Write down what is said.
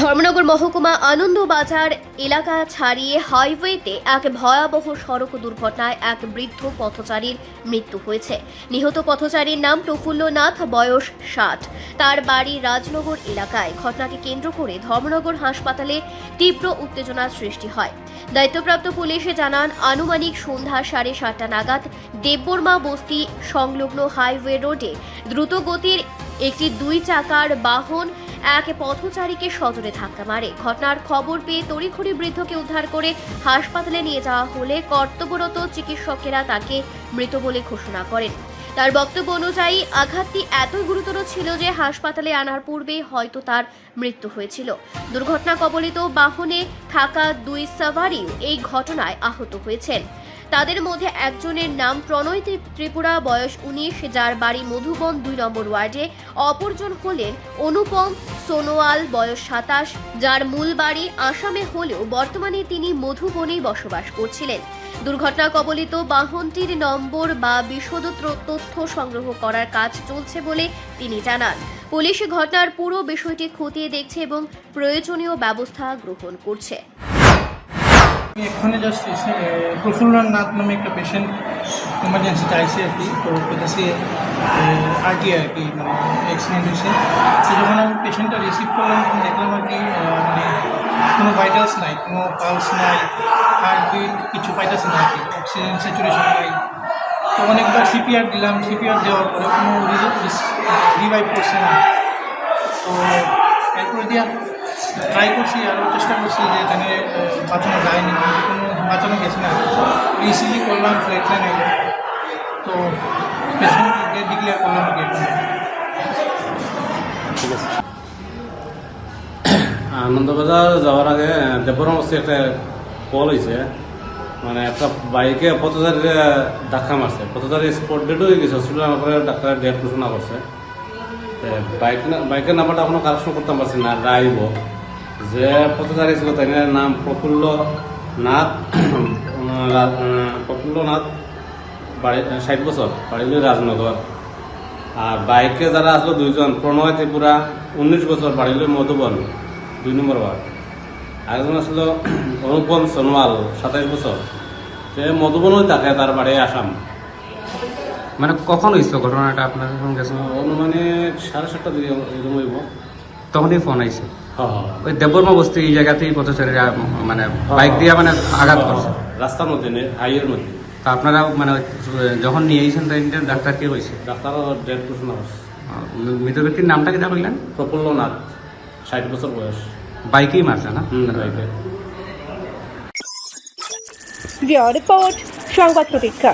ধর্মনগর মহকুমা আনন্দবাজার এলাকা ছাড়িয়ে হাইওয়েতে এক ভয়াবহ সড়ক দুর্ঘটনায় এক বৃদ্ধ পথচারীর মৃত্যু হয়েছে। নিহত পথচারীর নাম প্রফুল্লনাথ, বয়স 60। তার বাড়ি রাজনগর এলাকায়। ঘটনাকে কেন্দ্র করে ধর্মনগর হাসপাতালে তীব্র উত্তেজনার সৃষ্টি হয়। দায়িত্বপ্রাপ্ত পুলিশে জানান, আনুমানিক সন্ধ্যা 7:30 নাগাদ দেববর্মা বস্তি সংলগ্ন হাইওয়ে রোডে দ্রুতগতির একটি 2 চাকার বাহন এক পথচারীকে সজোরে ধাক্কা মারে। ঘটনার খবর পেয়ে তড়িঘড়ি বৃদ্ধকে উদ্ধার করে হাসপাতালে নিয়ে যাওয়া হলে কর্তব্যরত চিকিৎসকেরা তাকে মৃত বলে ঘোষণা করেন। তার বক্তব্য অনুযায়ী আঘাতটি এতই গুরুতর ছিল যে হাসপাতালে আনার পূর্বেই হয়তো তার মৃত্যু হয়েছিল। দুর্ঘটনা কবলিত বাহনে থাকা 2 সাওয়ারিও এই ঘটনায় আহত হয়েছেন। তাদের মধ্যে একজনের নাম প্রণয় ত্রিপুরা, বয়স 19, যার বাড়ি মধুবন 2 নম্বর ওয়ার্ডে। অপরজন হলেন অনুপম সোনোয়াল, বয়স 27, যার মূল বাড়ি আসামে হলেও বর্তমানে তিনি মধুবনেই বসবাস করছিলেন। দুর্ঘটনা কবলিত বাহনটির নম্বর বা বিশদ তথ্য সংগ্রহ করার কাজ চলছে বলে তিনি জানান। পুলিশ ঘটনার পুরো বিষয়টি খতিয়ে দেখছে এবং প্রয়োজনীয় ব্যবস্থা গ্রহণ করছে। এখানে জাস্ট এসে প্রফুল্লনাথ নামে একটা পেশেন্ট এমার্জেন্সিতে আইসে আর কি। তো কাছে আরটি আর কি মানে অ্যাক্সিডেন্ট হয়েছে। তো যখন আমি পেশেন্টটা রিসিভ করলাম তখন দেখলাম আর কি মানে কোনো ভাইটালস নাই, কোনো পালস নাই, হার্টবিট কিছু পাইতেছে না আর কি, অক্সিজেন স্যাচুরেশন নাই। তো অনেকবার সিপিআর দিলাম, সিপিআর দেওয়ার পরে কোনো রিভাইভ করছে না। তো এরপরে দিয়ে ট্রাই করছি, আরও চেষ্টা করছি যে এখানে বাঁচানো যায়নি, কিন্তু কোনো বাঁচানো গেছে না। ইসিজি করলাম, ফ্লাইট লাইন এলো, তো পেশেন্টকে ডিক্লেয়ার করলাম আর কি। ঠিক আছে। আনন্দবাজার যাওয়ার আগে দেববর্মা বস্তি একটা কল হয়েছে, মানে একটা বাইকে পথচারীরা ধাক্কা মারছে। পথচারী স্পট ডেড হয়ে গেছে, হসপিটাল আমার পরে ডাক্তার ডেট ঘোষণা করছে। বাইকের নাম্বারটা এখনো কালেকশন করতে পারছি না। রাইব যে পথচারী ছিল তাই নাম প্রফুল্লনাথ। প্রফুল্লনাথ বাড়ি 60 বছর, বাড়ি রাজনগর। আর বাইকে যারা আসলো 2 জন, প্রণয় ত্রিপুরা 19 বছর, বাড়ি মধুবন 2 নম্বর ওয়ার্ড। আরেকজন আসলো অনুপম সোনোয়াল 27 বছর, সে মধুবনই থাকে, তার বাড়ি আসাম। মানে কখন হয়েছিল ঘটনাটা আপনার যখন গেছেন? অনুমানিক 7:30 দিকে এরকম হইব, তখনই ফোন আইছে। হ্যাঁ। ওই দেববর্মা বস্তি এই জায়গাতেই পথচারীরা মানে বাইক দিয়ে মানে আঘাত করছে রাস্তার মধ্যে নেই, হাইয়ের মধ্যে। তা আপনারা মানে যখন নিয়ে এসেছেন তাই ডাক্তার কে হয়েছে? ডাক্তারও ডেট ঘোষণা করছে। মৃত ব্যক্তির নামটা কি বললেন? প্রফুল্লনাথ, 60 বছর বয়স। বাইকেই মারছে না? বাইকে। রিপোর্ট সংবাদ প্রতীক্ষা।